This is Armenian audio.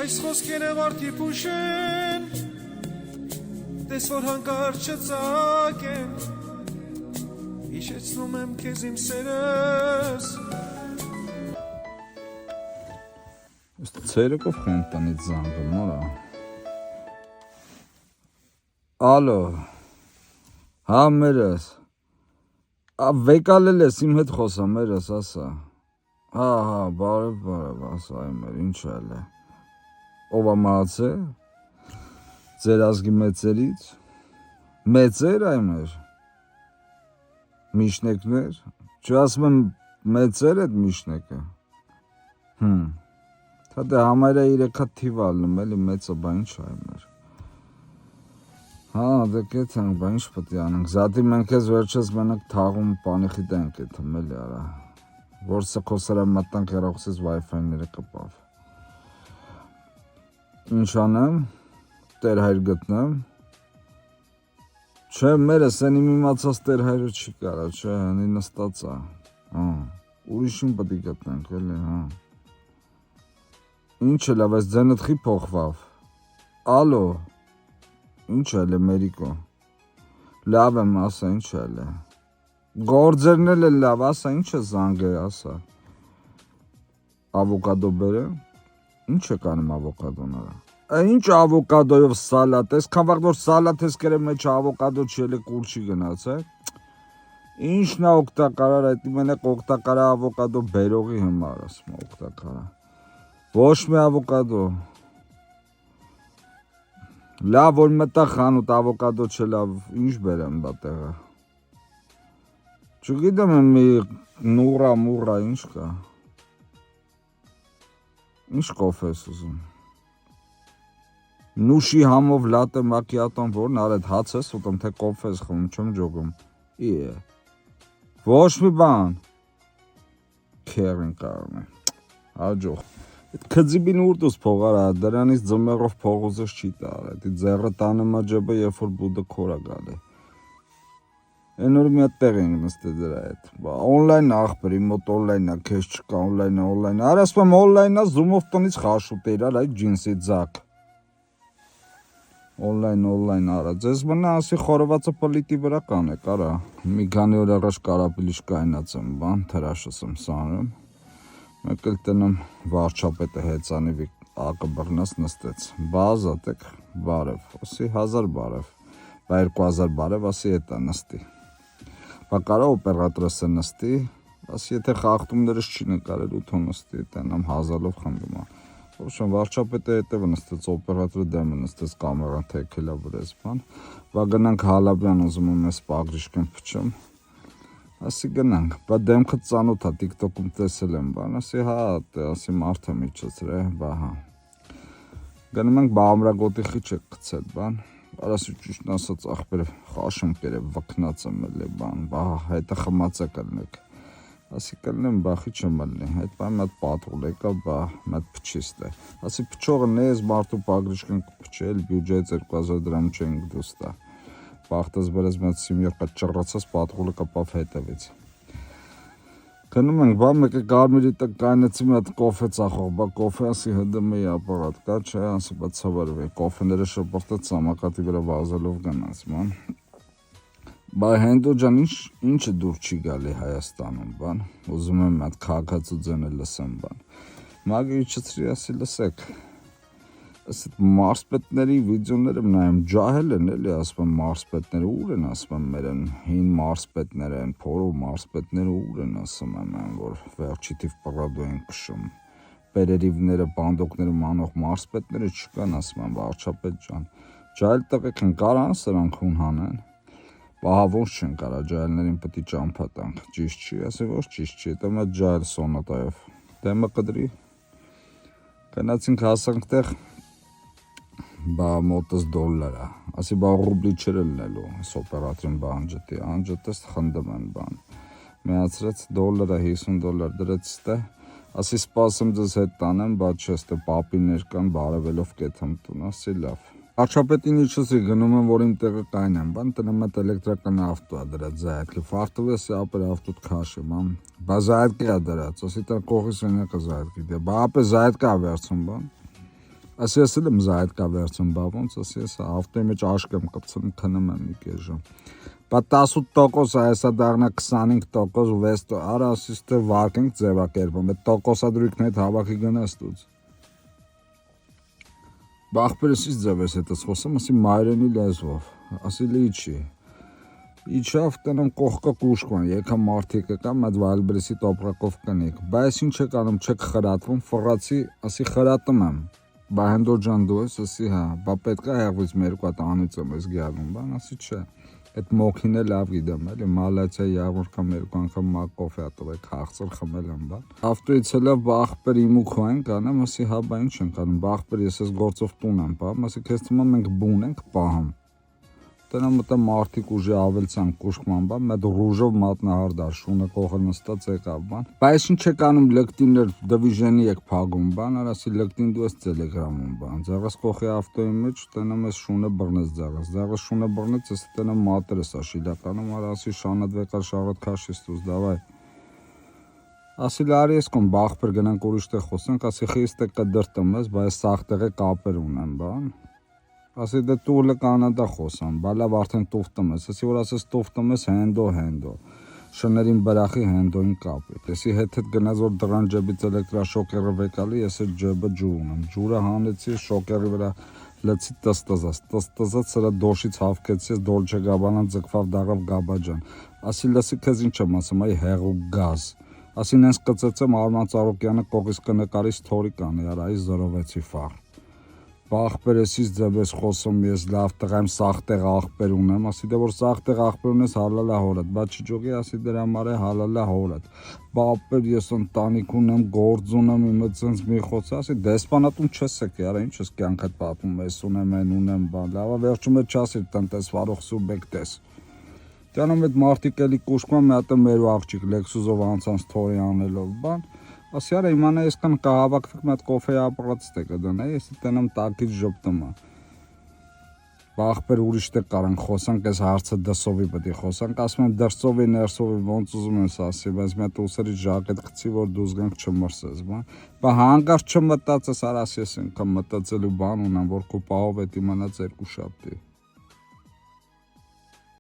Այս խոսքերը վարդի պուշեն Տես որ հանկարծ չծակեն Հիշեցնում եմ քեզ իմ սերս Ցերեկով խեն տնից զանգը նորա Ալո Հա մերս Վեկալել ես իմ հետ խոսա մերս ասա Հա բարև ասա այմեր ինչ էլ է Ով ամացե Ձեր ազգի մեծերից Մեծեր այմեր Միշնեկներ Չէ ասում եմ մեծեր էդ միշնեկը Թա դե համարյա 3 հատ թիվ ալնում էլի մեծը բա ինչ այմեր Հա դե կետ ենք բա ինչ պետք է անենք Զատի մենք ես վերջես մենակ թաղում պանիխիտ ենք եթում էլի արա Որ սքոսերը մտնանք հեռախոսից Wi-Fi-ները կպավ Ինչ անեմ Տեր հայր գտնեմ Չէ մերս են իմ իմացած տեր հայրը չի կարա Չէ հնի նստած է Ուրիշին պետք է գտնենք էլի Ինչ էլ ավես ձենդ խի փոխվավ Ալո Ինչ էլ է մերիկո Լավ եմ ասա ինչ էլ է Գործերն էլ է լավ ասա ինչ է զանգ է ասա Ավոկադո բերը Ինչ է կանում ավոկադոները Ինչ ավոկադոյով սալատ Այսքան վաղ որ սալատ ես կերեմ մեջ ավոկադո չի էլի կուր չի գնաց Ինչն է օգտակար այդ մենակ օգտակար ավոկադո բերողի համար ասում օգտակար Ոչ մի ավոկադո Լավ որ մտա խանութ ավոկադո չլավ ինչ բերեմ բա տեղը Չգիտեմ մի նուրա մուրա ինչ կա Ինչ կոֆե ես ուզում Նուշի համով լատե մակիատոն որն արդ հաց ես ուտում թե կոֆե ես խմում չեմ ջոգում Ոչ մի բան Քերին կարում է Հաջող Այդ քծիբին ուրդուս փող արա դրանից ձմեռով փող ուզես չի տար Այդ ձեռը տանը ջեբը երբ որ բուդը քորա գալի Այն օր մի հատ տեղ ենք նստել դրա հետ Օնլայն ախպեր իմ մոտ օնլայն է քեզ չկա օնլայն Արա ասում օնլայնա զումով տնից խաշուտ էր այդ ջինսի ձակ Օնլայն արա Ձեզ մնա ասի խորովածը պլիտի վրա կանեք արա Մի քանի օր առաջ կարապիլիշ կայնած եմ բան թրաշս եմ սանում Մեկ էլ տնեմ վարչապետը հեծանիվի ակը բռնած նստեց Բազատեք բարև Ասի 1000 բարև Բա 2000 բարև ասի հետա նստի Բա կարա օպերատորս է նստի Ասի եթե խախտումներս չի նկարել ու թո նստի Տենամ 1000-ով խնդում Ոչմ վարչապետը հետևը նստեց օպերատորը դեմը նստեց կամերան թեքելա վրես բան Բա գնանք Հալաբյան ուզում եմ ես պագրիշկեն փչեմ Ասի գնանք, բա դեմքը ծանոթ է TikTok-ում տեսել եմ բան, ասի հա, ասի մարդը միջոցր է, բա հա Գնում ենք բա ամրագոտի խիչ եք գցել բան, արասի ճիշտն ասած ախպերը խաշում կերև վկնած եմ էլի բան, բա հետը խմած է կլնեք Ասի կլնեմ բա խիչ եմ ալնի, հետ բա մատ պատղուլ եկա, բա մատ փչիստ է Ասի փչողը նեզ մարդու պագրիշկեն կփչել, բյուջեից 2000 դրամ չենք դուստա Բախտս բերես մեծ սիմյորկա ճռացած պատղուլը կպավ հետևից Գնում ենք, բա մեկը կարմիրի տակ կայնեցի մի հատ կոֆե ծախող, բա կոֆե ասի HDMI ապարատ կա, չէ, ասի բա ցավարվի, կոֆեները շպրտեց սամակատի վրա վազելով գնաց, ման Բա հենդո ջան, ինչը դուր չի գալի Հայաստանում, բան, ուզում եմ այդ քաղաքացու ձենը լսեմ, բան Մագը իջեցրի, ասի լսեք Ասիդ մարսպետների վիդեոները նայեմ ջահել են էլի ասում եմ մարսպետները ուր են ասում եմ մեր են հին մարսպետները են փորով մարսպետները ուր են ասում եմ որ վերջի տիվ պրադո են քշում պերերիվները բանդոկները մանող մարսպետները չկան ասում եմ վարչապետ ջան ջահել տղեկ են կարան սրանք հուն հանեն Բահա ոչ չեն կարա ջահելներին պետք է ճամփա տանք ճիշտ չի ասի ոչ ճիշտ չի դա մեծ ջահել սոնատայով դեմը կդրի գնացինք հասանք տեղ Բա մոտս դոլար է, ասի բա ռուբլի չեր լնելու, այս օպերատորին բա անջտես խնդում են բան, միացրեց դոլարը 50 դոլար դրեց ստե, ասի սպասեմ ձեզ հետ տանեմ, բա չես տե պապիներ կան, բարևելով կեթեմ տուն, ասի լավ, Արչապետին իջեցի գնում եմ, որ իմ տեղը կայնեմ, բան տնեմ այդ էլեկտրական ավտո է դրած զայդլի, ֆարտվես է ապեր ավտոտ քաշեմ, բա զայդկի է դրած, ասի տար կողի սենյակը զայդկի դե, բա ապե զայդկա է վերցում, բան, Ասի ասել եմ զայդ կա վերցում, բա ոնց ասի ասա ավտոյի մեջ աշկ եմ կպցնում, քնում եմ մի քիչ ժամ։ Բա 18% այսա դառնա 25% 6 արա ասիս թե վարկենք ձևակերպում, այդ տոկոսադրույքն այդ հավաքի գնաս դուց։ Բախբերեսից ձև ես հետս խոսում, ասի մայրենի լեզվով, ասի լի չի։ Իջավ տնեմ կողքը կուշկան, եկա մարդիկ եկան, այդ վալբերեսի տոպրակով կնիկ, բայց ինչ եք անում, չեք խրատվում, ֆռացի, ասի խրատում եմ, բա հենդո ջան դու ես, ասի հա, բա պետք է հեղվից մի երկու հատ անից եմ ես գյալում, բան, ասի չէ, այդ մոքին էլ լավ գիտեմ, էլի, մալացիա յավոր կամ երկու անգամ մակ կոֆե ատվեք, հաղցր խմել եմ, բան, ավտոյից հելավ բախբեր իմ ու քո ենք անեմ, ասի հա, բա ինչ ենք անում, բախբեր ես ես գործով տուն եմ, բա, ասի քեզ թվում է մենք բուն ենք, պահում Տնամ մտա մարդիկ ուժի ավելցան կուշկման բան, մեդ ռուժով մատնահարդար, շունը կողը նստած եկավ բան։ Բայց ինչ եք անում լկտիներ դվիժենի եք փագում բան, արասի լկտին դու ես տելեգրամում բան։ Ձեղս կողի ավտոյի մեջ տնամ ես շունը բռնես ձեղս շունը բռնեց, ես տնամ մատրես աշիլականում, արասի շանատ վեկալ շաղատ քաշիս դուս, դավայ։ Ասի լարի ես կոմ բախբեր գնանք ուրիշ տեղ խոսենք, ասի խիստ է կդրտում ես, բայց սաղ տեղը կապեր ունեմ բան։ Ասի դե տուլը կանադա խոսամ, բալավ արդեն տուվտում ես, ասի որ ասես տուվտում ես հենդո, շներին բրախի հենդոին կապի, տեսի հետ գնաց որ դրան ջեբից էլեկտրաշոկերը վեկալի, ես այդ ջեբը ջուր ունեմ, ջուրը հանեցի, շոկերի վրա լեցի տստզած, սրա դոշից հավկեցի, դոլչե գաբանան ձգվավ դաղավ գաբաջան, ասի լսի քեզ ինչ եմ ասում, այ հեղու գազ, ասի նենց կծեցեմ Արման Ծառուկյանը կողիս կնկարի սթորի կանի, արա այ 06-ի ֆար Բախբերեսից ձև ես խոսում, ես լավ տղա եմ, սաղ տեղ աղբեր ունեմ, ասի դե որ սաղ տեղ աղբեր ունես հալալա հորդ, բա չջողի ասի դրա մարե հալալա հորդ, բապեր ես ընտանիք ունեմ, գործ ունեմ, իմը ծնց մի խոս, ասի դեսպանատուն չես եկի, արա ինչ ես կյանքդ պատմում, ես ունեմ, են ունեմ, բան, լավա վերջում է չասիր տնտեսվարող սուբյեկտ ես։ Տանում այդ մարդիկ էլի կուշկման մի հատ մեր աղջիկ լեքսուզով անցան սթորի անելով, բան Ասի արա իմանա ես կան կահավակվեք մի հատ կոֆե ապրած տե կդնե, ես տենամ տակից ժպտում է։ Բախբեր ուրիշ տեղ կարանք խոսանք, այս հարցը դսովի պետք է խոսանք, ասում եմ դրսովի, ներսովի ոնց ուզում ես ասի, բայց մի հատ ուսերի ժակետ գցի, որ դու զգանք չմրսես, բան։ Բա հանկարծ չմտածես, արաս ես ինքան մտածելու բան ունեմ, որ քո պահով էդ իմանաց երկու շաբթի։